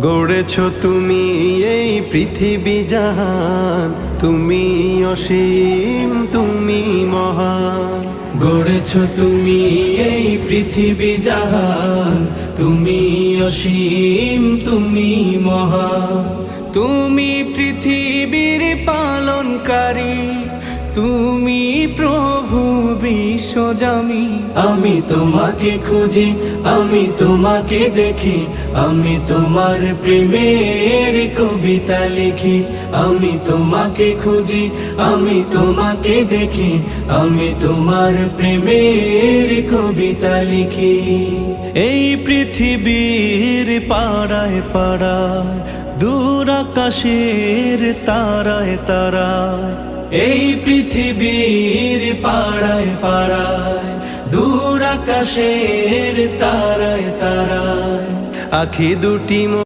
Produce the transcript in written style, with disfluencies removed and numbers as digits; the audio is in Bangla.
গড়েছ তুমি এই পৃথিবী জাহান, তুমি অসীম, তুমি মহান। গড়েছ তুমি এই পৃথিবী জাহান, তুমি অসীম, তুমি মহান। তুমি পৃথিবীর পালনকারী, তুমি প্রভু বিশ্বজামি। আমি তোমাকে খুঁজি, আমি তোমাকে দেখি, আমি তোমার প্রেমের কবিতা লিখি। আমি তোমাকে খুঁজি, আমি তোমাকে দেখি, আমি তোমার প্রেমের কবিতা লিখি। এই পৃথিবীর পাড়ায় পাড়ায়, দূর আকাশের তারায় তারায়, এই পৃথিবীর পাড়ায় পাড়ায়, দূর আকাশের তারায় তারায়, আখি দুটি